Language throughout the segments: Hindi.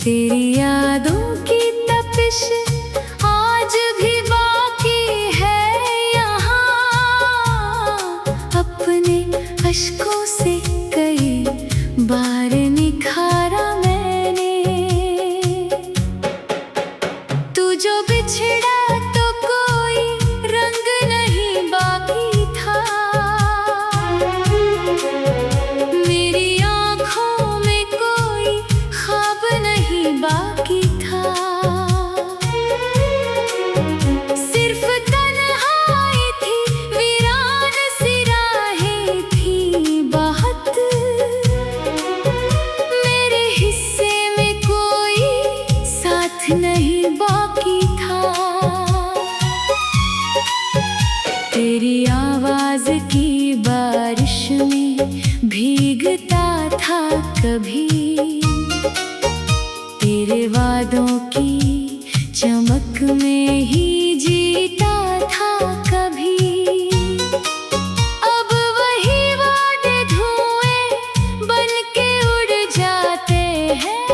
तेरी यादों की तपिश आज भी बाकी है यहाँ। अपने अश्कों से कई बार निखारा मैंने। तू जो बिछड़ा तो कोई रंग नहीं बाकी था। मेरी आँखों में कोई ख्वाब नहीं बाकी था। सिर्फ तन्हाई थी, वीरान सी राहें थी बहुत। मेरे हिस्से में कोई साथ नहीं बाकी था। तेरी आवाज की बारिश में भीगता था कभी। तेरे वादों की चमक में ही जीता था कभी। अब वही वादे धुएं बन के उड़ जाते हैं।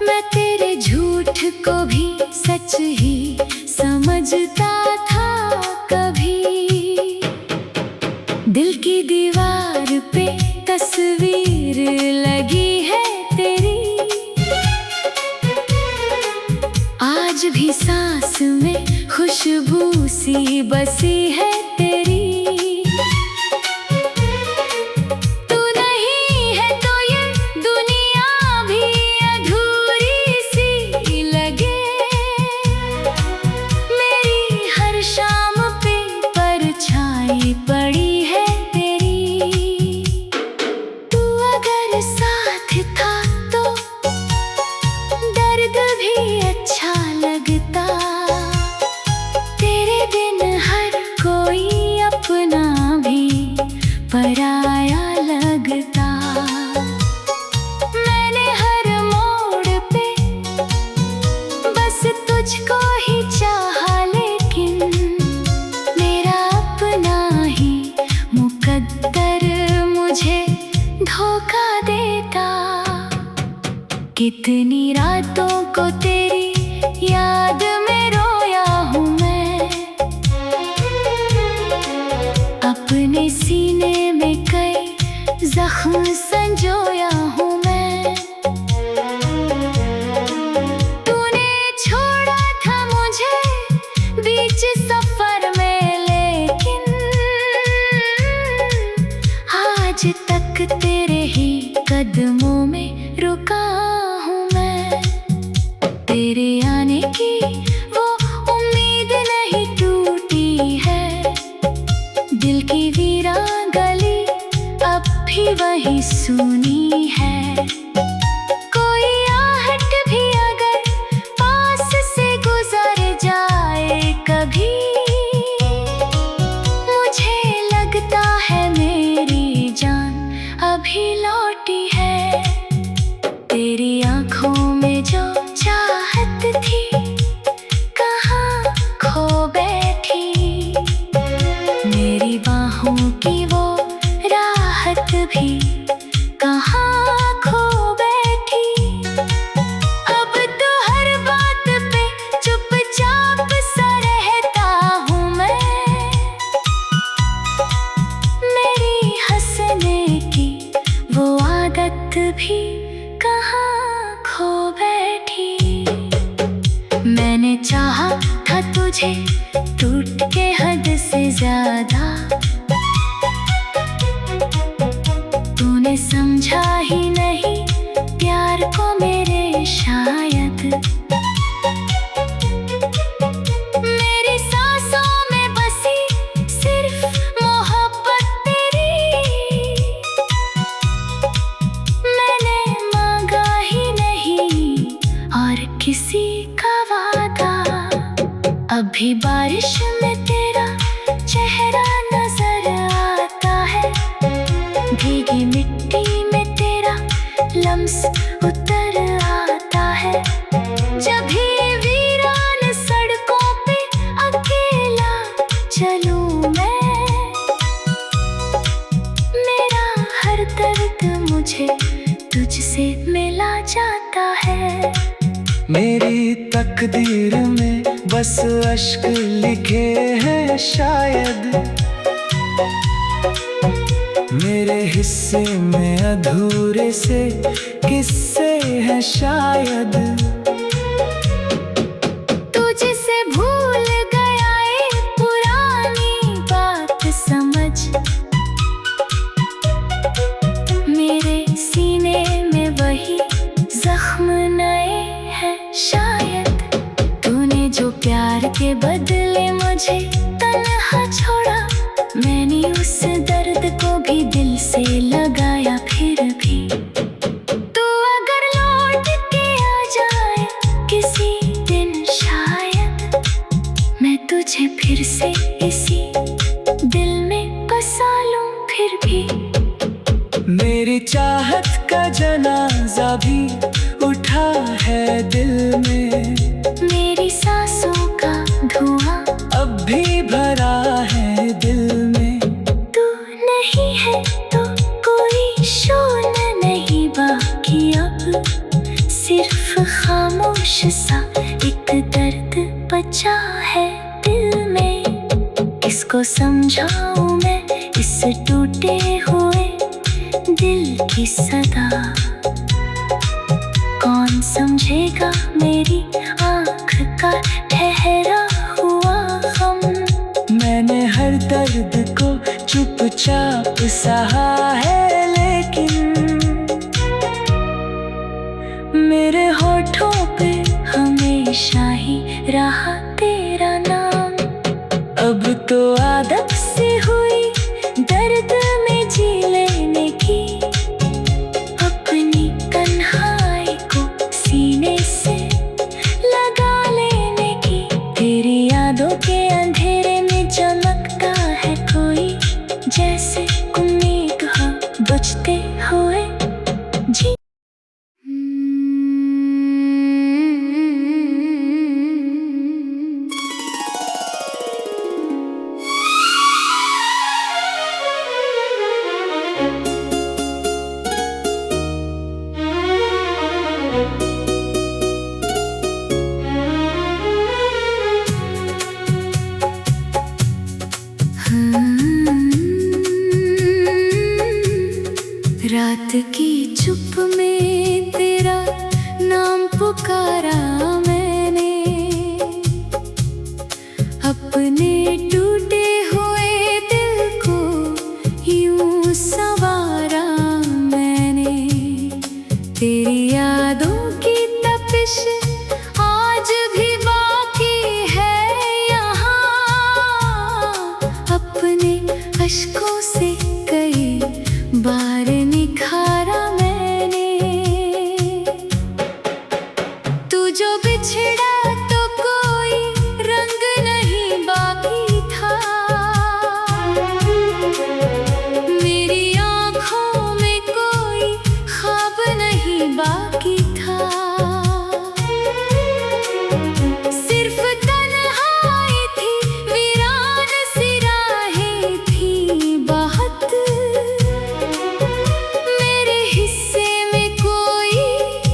मैं तेरे झूठ को भी सच ही समझता था कभी। दिल की दीवार पे तस्वीर लगी है तेरी। आज भी सांस में खुशबू सी बसी है तेरी। तू नहीं है तो ये दुनिया भी अधूरी सी लगे। मेरी हर शाम पे परछाई पड़ी है तेरी। तू अगर साथ था तो दर्द भी अच्छा लगता। तेरे बिन हर कोई अपना भी पराया लगता। मैंने हर मोड़ पे बस तुझको ही चाहा, लेकिन मेरा अपना ही मुकद्दर मुझे धोखा देता। कितनी रातों को तेरी याद में रोया हूँ मैं। अपने सीने में कई जख्म संजोया हूँ मैं। तूने छोड़ा था मुझे बीच सफर में, लेकिन आज तक तेरे ही कदमों में रुका हूँ मैं। तेरे आने की वो उम्मीद नहीं टूटी है। दिल की वीरान गली अब भी वही सुनी है। कोई आहट भी अगर पास से गुजर जाए कभी, मुझे लगता है मेरी जान अभी लौटी है। तेरी आँखों में जो चाहत थी कहाँ खो बैठी। मेरी बाहों की वो राहत भी कहाँ खो बैठी। अब तो हर बात पे चुपचाप सा रहता हूँ मैं। मेरी हंसने की वो आदत भी कहाँ खो बैठी। मैंने चाहा था तुझे टूट के हद से ज्यादा। तूने समझा ही नहीं प्यार को मेरे शायद। मेरी सांसों में बसी सिर्फ मोहब्बत तेरी। मैंने मांगा ही नहीं और किसी का वादा। अभी बारिश में तेरा चेहरा नजर आता है। भीगी मिट्टी में तेरा लम्स उतर आता है। जब भी वीरान सड़कों पे अकेला चलूं मैं, मेरा हर दर्द मुझे तुझसे मिल जाता है। मेरी तकदीर में बस अश्क लिखे हैं शायद, मेरे हिस्से में अधूरे से किस्से हैं शायद। तुझसे भूल गया ये पुरानी बात समझ, मेरे सीने में वही जख्म नए हैं शायद। तूने जो प्यार के बदले मुझे तन्हा छोड़ा, मैंने उस दर्द को भी दिल से लगाया। फिर भी तू अगर लौट के आ जाए किसी दिन शायद, मैं तुझे फिर से इसी दिल में बसा लूं। फिर भी मेरी चाहत का जनाजा भी उठा है दिल में, मेरी सांसों का धुआं अब भी भरा है दिल में। तू नहीं है तो कोई शोर नहीं बाकी, अब सिर्फ खामोश सा एक दर्द बचा है दिल में। किसको समझाऊं मैं इस टूटे हुए दिल की सदा, कौन समझेगा मेरी आँख का ठहरा हुआ गम। मैंने हर दर्द को चुपचाप सहा है, लेकिन मेरे होठों पे हमेशा ही रहा तेरा नाम। अब तो आदत सी हुई दर्द में जी लेने की, अपनी तन्हाई को सीने से लगा लेने की। तेरी यादों के अंधेरे में चमकता है कोई, जैसे उम्मीद हो बुझते हुए जी। रात की चुप में तेरा नाम पुकारा मैंने, अपने टूटे हुए दिल को यूं संवारा मैंने। तेरी यादों की तपिश आज भी बाकी है यहाँ, अपने अश्कों से कई बार निखारा मैंने। तू जो बिछड़ा तो कोई रंग नहीं बाकी था, मेरी आँखों में कोई ख्वाब नहीं बाकी था। सिर्फ तन्हाई थी, वीरान सी राहें थी बहुत, मेरे हिस्से में कोई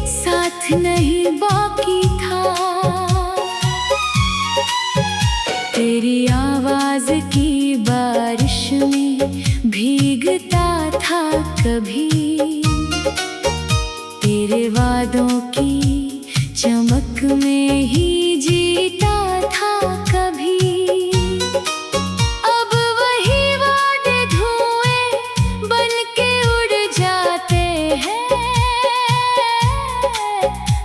साथ नहीं बाकी था। तेरी आवाज की बारिश में भीगता था कभी, तेरे वादों की चमक में ही जीता था कभी। अब वही वादे धुएं बन के उड़ जाते हैं,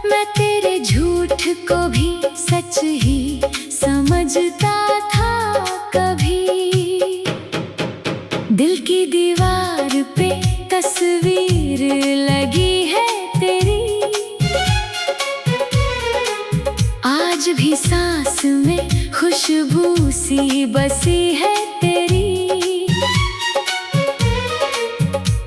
मैं तेरे झूठ को भी सच ही समझता था कभी। दिल की दीवार पे तस्वीर लगी है तेरी, आज भी सांस में खुशबू सी बसी है तेरी।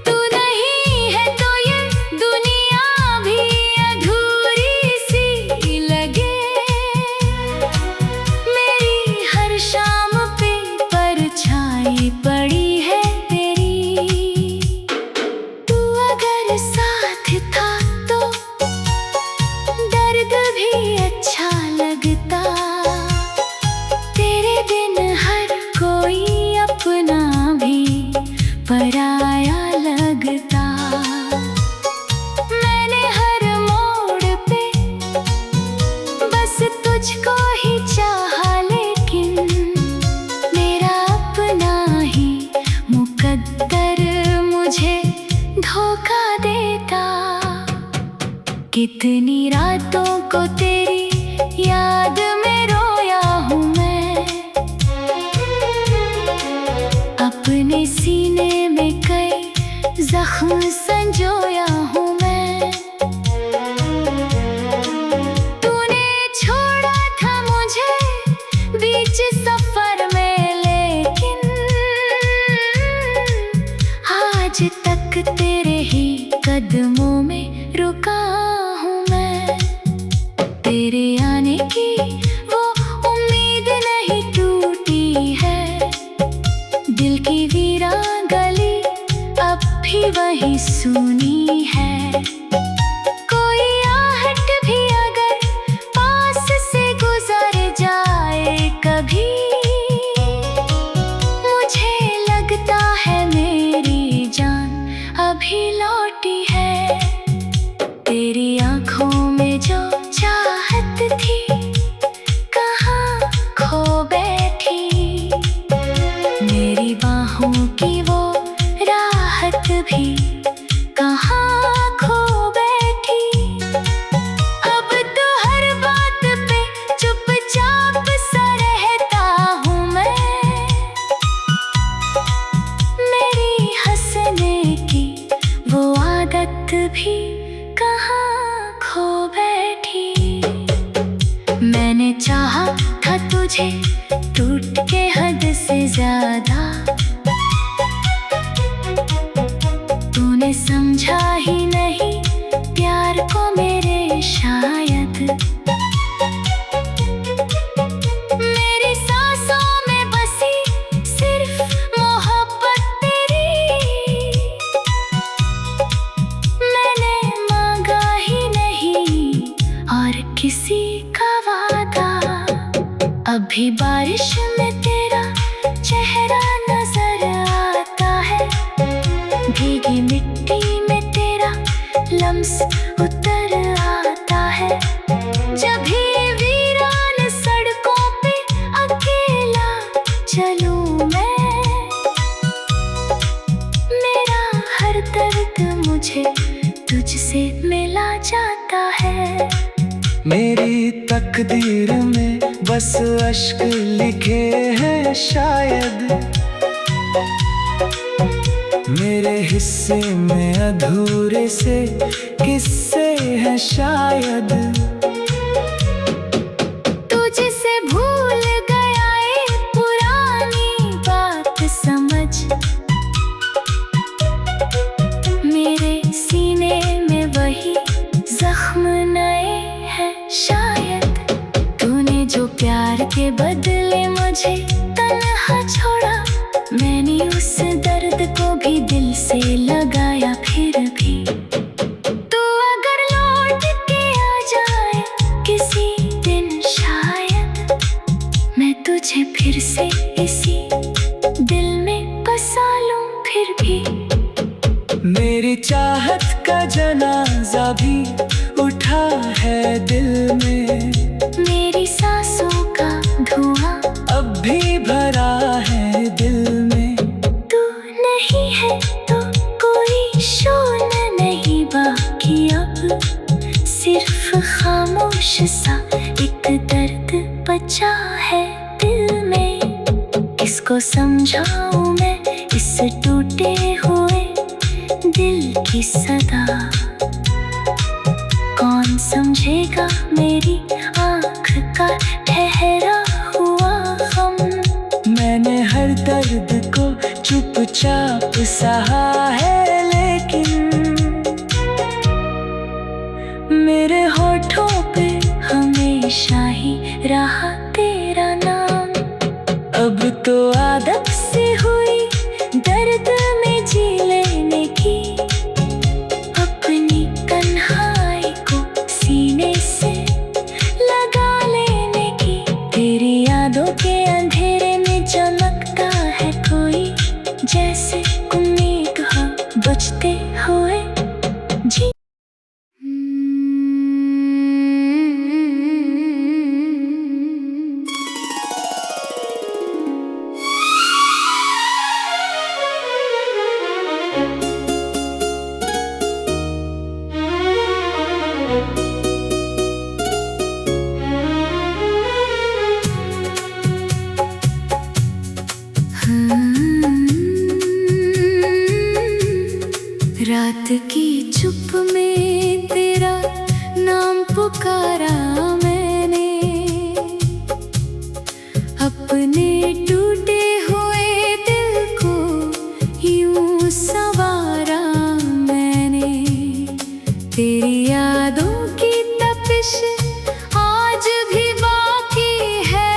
तू नहीं है तो ये दुनिया भी अधूरी सी लगे, मेरी हर शाम पे परछाई पड़ी है तेरी। तू अगर साथ था तो कितनी रातों को तेरी याद में रोया हूँ मैं, अपने सीने में कई जख्म संजोया हूँ मैं। तूने छोड़ा था मुझे बीच सफर में, लेकिन आज तक तेरे ही कदमों में रुका हूँ मैं। तेरे आने की वो उम्मीद नहीं टूटी है, दिल की वीरान गली अब भी वही सुनी है। कोई आहट भी अगर पास से गुजर जाए कभी, मुझे लगता है मेरी जान अभी लौटी है। तेरी आँखों में जो चाहत थी कहाँ खो बैठी, मेरी बाहों की वो राहत भी कहाँ खो बैठी। अब तो हर बात पे चुपचाप सा रहता हूँ मैं, मेरी हंसने की वो आदत भी कहाँ खो बैठी। मैंने चाहा था तुझे टूट के हद से ज्यादा, तूने समझा ही नहीं प्यार को मेरे शायद। मेरी सांसों में बसी सिर्फ मोहब्बत तेरी, मैंने मांगा ही नहीं और किसी का वादा। अभी बारिश में तेरा चेहरा नजर आता है, भीगी मिट्टी में तेरा लम्स उतर आता है। जब भी वीरान सड़कों पे अकेला चलूं मैं, मेरा हर दर्द मुझे तुझसे मिला जाता है। मेरी तकदीर में बस अश्क लिखे हैं शायद, मेरे हिस्से में अधूरे से किस्से हैं शायद। तुझसे भूल गया ये पुरानी बात समझ, मेरे सीने में वही जख्म नए हैं शायद। तूने जो प्यार के बदले मुझे तन्हा छोड़ा, मैंने उस दर्द को भी दिल से लगाया। फिर भी तू अगर लौट के आ जाए किसी दिन शायद, मैं तुझे फिर से इसी दिल में बसा लूं फिर भी। मेरी चाहत का जनाजा भी उठा है दिल में, मेरी सांसों का धुआं अब भी भरा है दिल में। तू नहीं है तो कोई शोर नहीं बाकी, अब सिर्फ खामोश सा एक दर्द बचा है दिल में। किसको समझाऊं मैं इस टूटे हुए दिल की सदा, कौन समझेगा मेरी आँख का ठहरा हुआ गम। मैंने हर दर्द को चुपचाप सहा है, लेकिन मेरे होठों पे हमेशा ही रहा तेरा नाम। अब तो आदत से हुई दर्द में जी लेने की, अपनी तन्हाई को सीने से लगा लेने की। तेरी यादों के अंधेरे में चमकता है कोई, जैसे उम्मीद हो बुझते हुए जी। यादों की तपिश आज भी बाकी है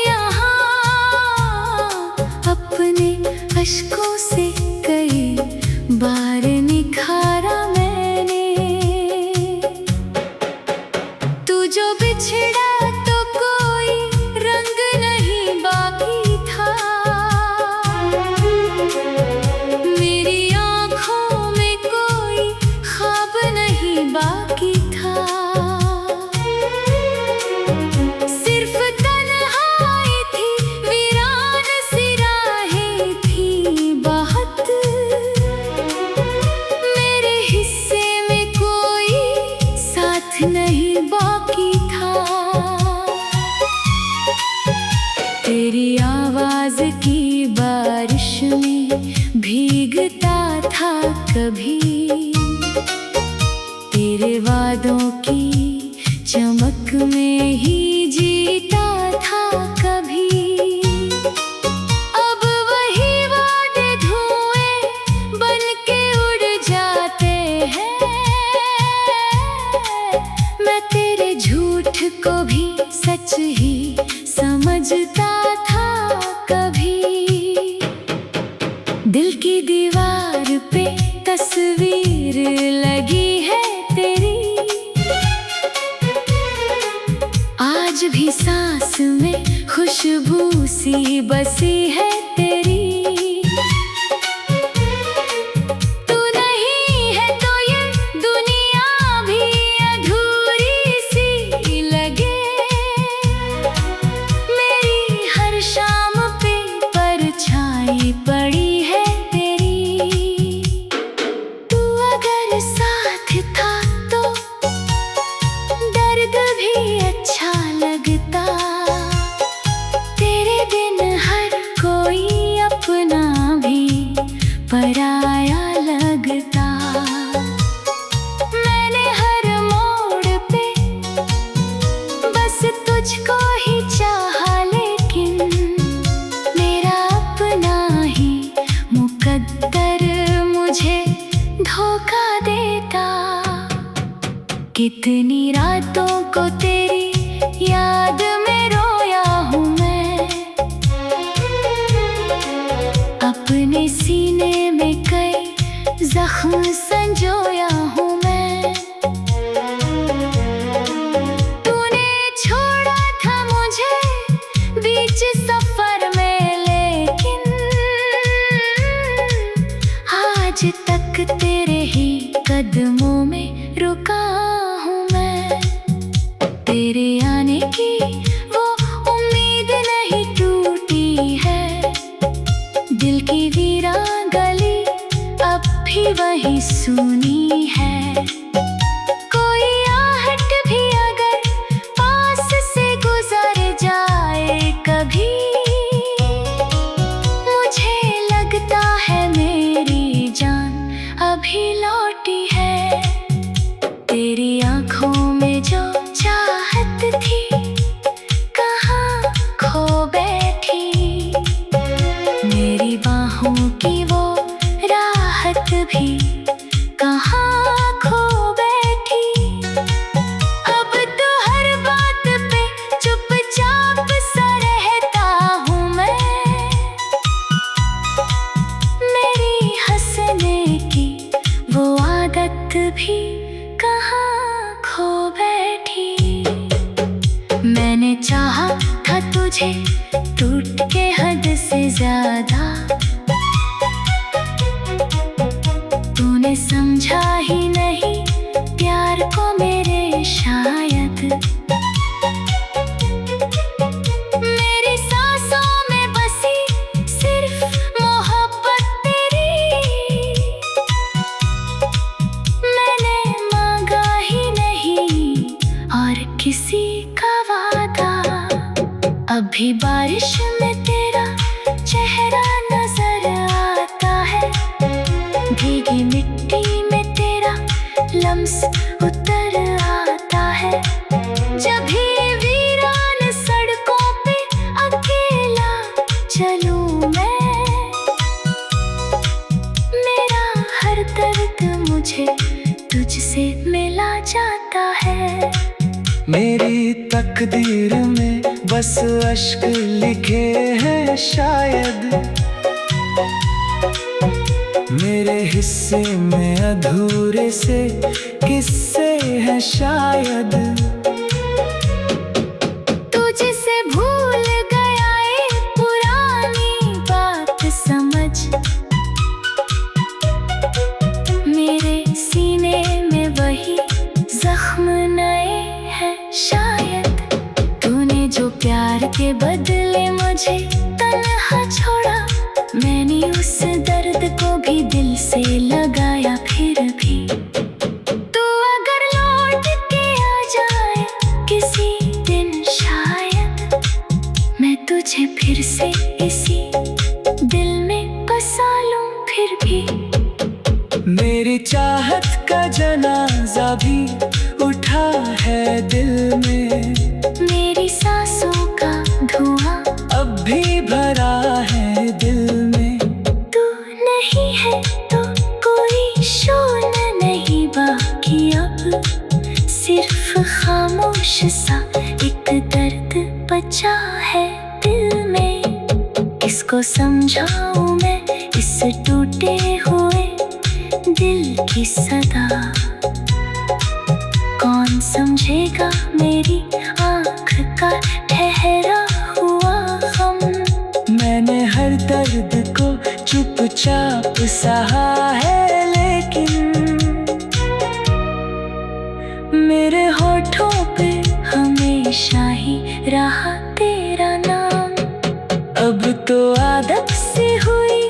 यहाँ। अपने अश्कों से कई बार निखारा मैंने। तू जो बिछड़ा तो कोई रंग नहीं बाकी था। मेरी आँखों में कोई ख्वाब नहीं बाकी था। सिर्फ तन्हाई थी, वीरान सी राहें थी बहुत। मेरे हिस्से में कोई साथ नहीं बाकी था। तेरी आवाज़ की बारिश में भीगता था कभी। तेरे वादों की चमक में ही जीता था कभी। अब वही वादे धुएं बन के उड़ जाते हैं। मैं तेरे झूठ को भी सच ही समझता था कभी। दिल की दीवार पे तस्वीर लगी है तेरी। आज भी सांस में खुशबू सी बसी है तेरी। तू नहीं है तो ये दुनिया भी अधूरी सी लगे। मेरी हर शाम पे परछाई पड़ी है तेरी। तू अगर साथ था तो दर्द भी अच्छा लगता। तेरे बिन हर कोई अपना भी पराया लगता। मैंने हर मोड़ पे बस तुझको ही चाहा, लेकिन मेरा अपना ही मुकद्दर मुझे धोखा देता। कितनी रातों को तेरी याद में रोया हूँ मैं। अपने सीने में कई जख्म संजोया हूँ मैं। तूने छोड़ा था मुझे बीच सफर में, लेकिन आज तक तेरे ही कदमों में रुका हूँ मैं। तेरे आने की वो उम्मीद नहीं टूटी है। दिल की वीरान गली अब भी वही सुनी है। कोई आहट भी अगर पास से गुजर जाए कभी, मुझे लगता है मेरी जान अभी लौटी है। तेरी आँखों में जो चाहत थी कहाँ खो बैठी। मेरी बाहों की वो राहत भी कहाँ खो बैठी। अब तो हर बात पे चुपचाप सा रहता हूँ मैं। मेरी हंसने की वो आदत भी कहाँ खो बैठी। मैंने चाहा था तुझे टूट के हद से ज्यादा। तूने समझा ही नहीं प्यार को मेरे शायद। मेरी सांसों में बसी सिर्फ मोहब्बत तेरी। मैंने मांगा ही नहीं और किसी का वादा। अभी बारिश में तेरा चेहरा नजर आता है। भीगी मिट्टी में तेरा लम्स उतर आता है। जब भी वीरान सड़कों पे अकेला चलूं मैं, मेरा हर दर्द मुझे तुझसे मिला जा आता है। मेरी तकदीर में बस अश्क लिखे हैं शायद, मेरे हिस्से में अधूरे से किस्से हैं शायद। तुझसे भूल गया एक पुरानी बात समझ, मेरे सीने में वही जख्म नए हैं शायद। तूने जो प्यार के बदले मुझे तन्हा छोड़ा, मैंने उस दर्द को भी दिल से लगाया। फिर भी तू अगर लौट के आ जाए किसी दिन शायद, मैं तुझे फिर से इसी दिल में बसा लूं। फिर भी मेरी चाहत का जनाजा भी उठा है दिल में, मेरी सांसों का धुआं अब भी भरा है दिल में। तू नहीं है तो कोई शोर नहीं बाकी, अब सिर्फ खामोश सा एक दर्द बचा है दिल में। किसको समझाऊं मैं इस टूटे हुए दिल की सदा, कौन समझेगा मेरी आँख का ठहरा हुआ गम। मैंने हर दर्द को चुपचाप सहा है, लेकिन मेरे होठों पे हमेशा ही रहा तेरा नाम। अब तो आदत सी हुई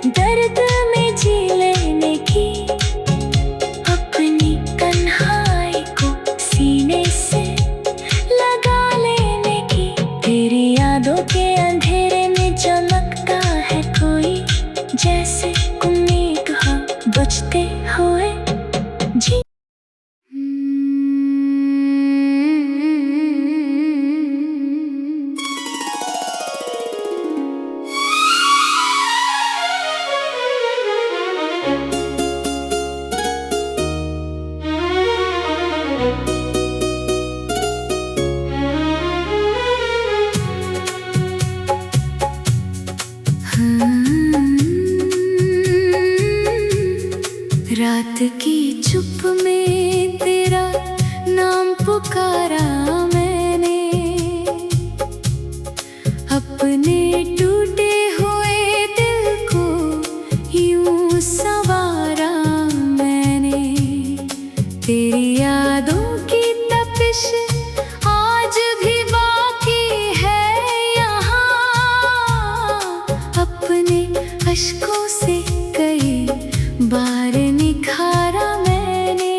दर्द में जी लेने की, अपनी तन्हाई को सीने से लगा लेने की। तेरी यादों के अंधेरे में चमकता है कोई, जैसे उम्मीद हो बुझते हुए जी। रात की चुप में तेरा नाम पुकारा मैंने, अपने टूटे हुए दिल को यूं संवारा मैंने। तेरी यादों की तपिश आज भी बाकी है यहाँ, अपने अश्कों से कई बार निखारा मैंने।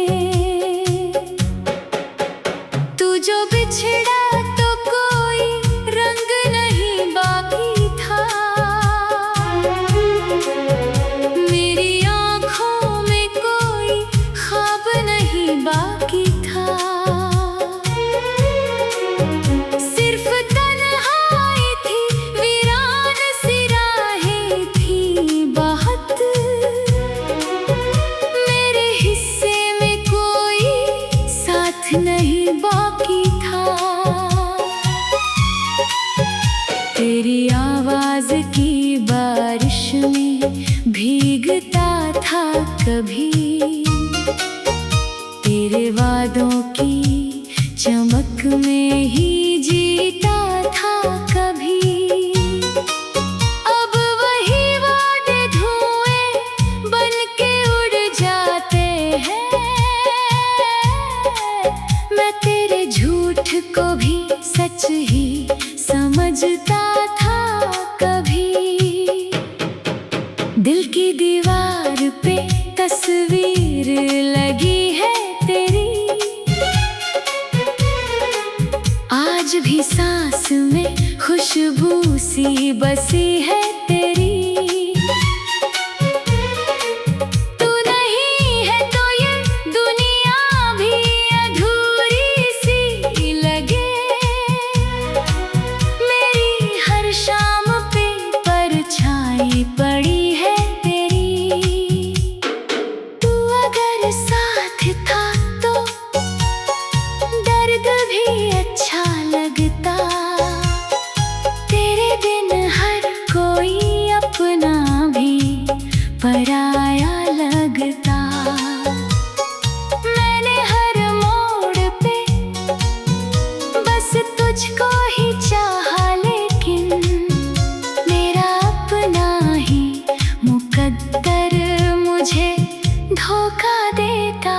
तू जो बिछड़ा तो कोई रंग नहीं बाकी था, मेरी आँखों में कोई ख्वाब नहीं बाकी था। सिर्फ तन्हाई थी, वीरान सी राहें थी बहुत, नहीं बाकी था। तेरी आवाज की बारिश में भीगता था कभी, तेरे वादों की चमक में ही जीता था कभी। अब वही वादे धुएं बन के उड़ जाते हैं, मैं तेरे झूठ को भी सच ही समझता था कभी। दिल की दीवार पे तस्वीर लगी है तेरी, आज भी सांस में खुशबू सी बसी है तेरी। पड़ी है तेरी, तू अगर साथ था तो अच्छा लगता, तेरे बिन हर कोई अपना भी पराया लगता। मैंने हर मोड़ पे बस तुझको ही चाहा, लेकिन मेरा अपना ही मुकद्दर मुझे धोखा देता।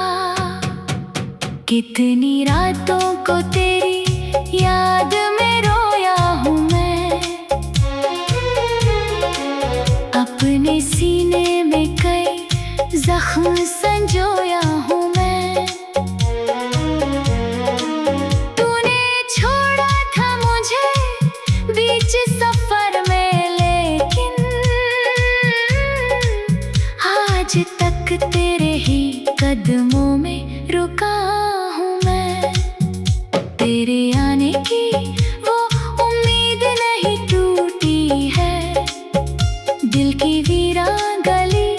कितनी रातों को तेरी याद में रोया हूँ मैं, अपने सीने में कई जख्म संजोया हूँ मैं। तूने छोड़ा था मुझे बीच सफर में, लेकिन आज तक तेरे ही कदमों में रुका हूँ मैं। तेरे आने की वो उम्मीद नहीं टूटी है, दिल की वीरान गली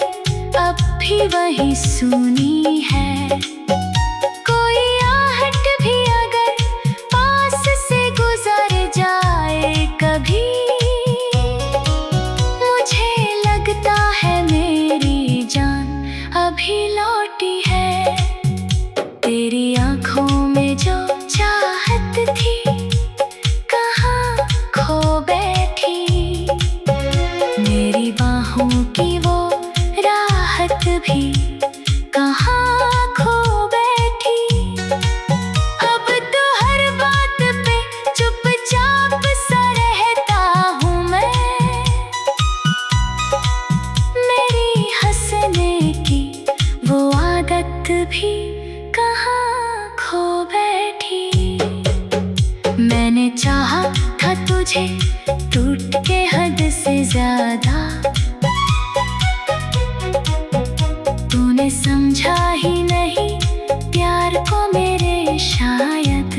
अब भी वही सुनी है। कोई आहट भी अगर पास से गुजर जाए कभी, मुझे लगता है मेरी जान अभी लौटी है। तेरी आँखों में जो चाहत थी कहाँ खो बैठी, मेरी बाहों की वो राहत भी कहाँ खो बैठी। अब तो हर बात पे चुपचाप सा रहता हूँ मैं, मेरी हंसने की वो आदत भी कहाँ खो बैठी। मैंने चाहा था तुझे टूट के हद से ज्यादा, तूने समझा ही नहीं प्यार को मेरे शायद।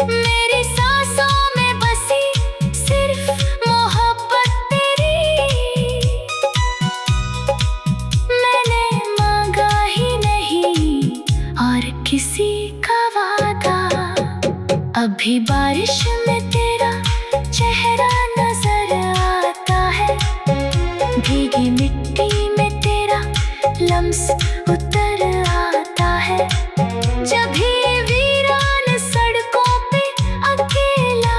मेरी सांसों में बसी सिर्फ मोहब्बत तेरी, मैंने मांगा ही नहीं और किसी का वादा। अभी बारिश में तेरा चेहरा नजर आता है, भीगी मिट्टी में तेरा लम्स उतर आता है। जब भी वीरान सड़कों पे अकेला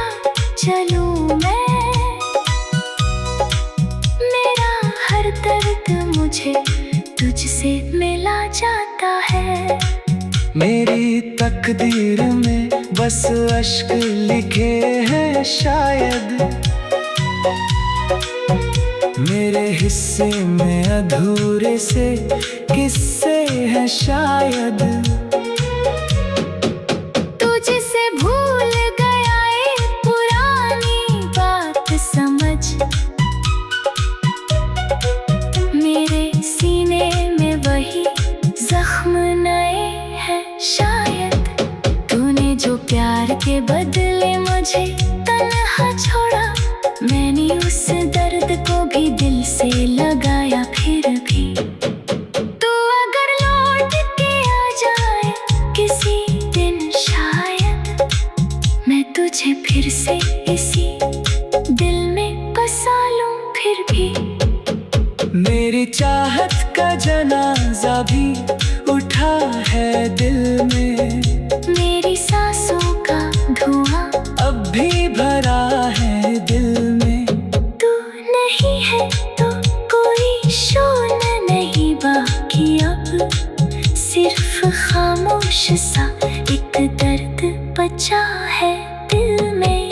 चलूं मैं, मेरा हर दर्द मुझे तुझसे मिला जाता है। मेरी तकदीर में बस अश्क लिखे हैं शायद, मेरे हिस्से में अधूरे से किस्से हैं शायद। तुझसे भूल गया एक पुरानी बात समझ, मेरे सीने में वही जख्म नए हैं शायद। तूने जो प्यार के बदले मुझे तन्हा छोड़ा, मैंने उस दर्द को भी दिल से लगाया। फिर भी तू अगर लौट के आ जाए किसी दिन शायद, मैं तुझे फिर से इसी दिल में बसा लूं। फिर भी मेरी चाहत का जनाजा भी उठा है दिल में, मेरी सांसों का धुआं अब भी भरा है दिल में। तू नहीं है तो कोई शोर नहीं बाकी, अब सिर्फ खामोश सा एक दर्द बचा है दिल में।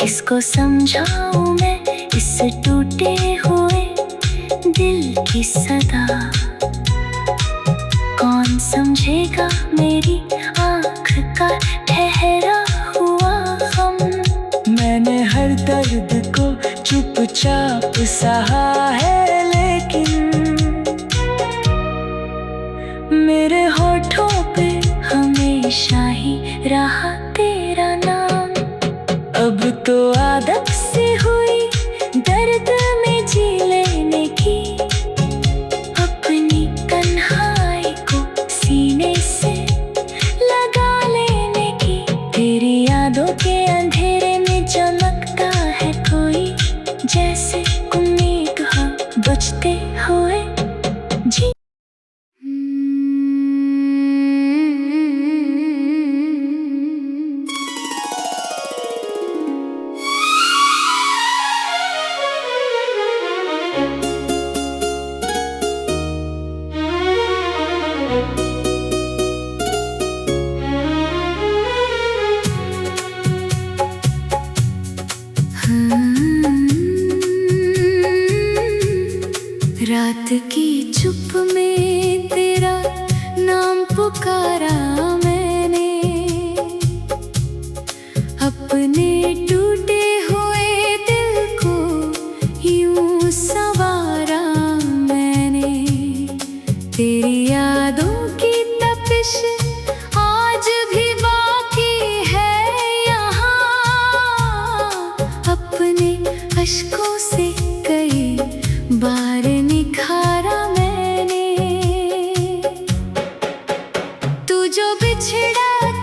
किसको समझाऊं मैं इस टूटे हुए दिल की सदा, कौन समझेगा मेरी आँख का ठहरा हुआ गम। मैंने हर दर्द को चुपचाप सहा है, लेकिन मेरे होठों पे हमेशा ही रहा तेरा नाम। अब तो आदत सी हुई दर्द में जी लेने की, अपनी तन्हाई को सीने से लगा जो बिछड़ा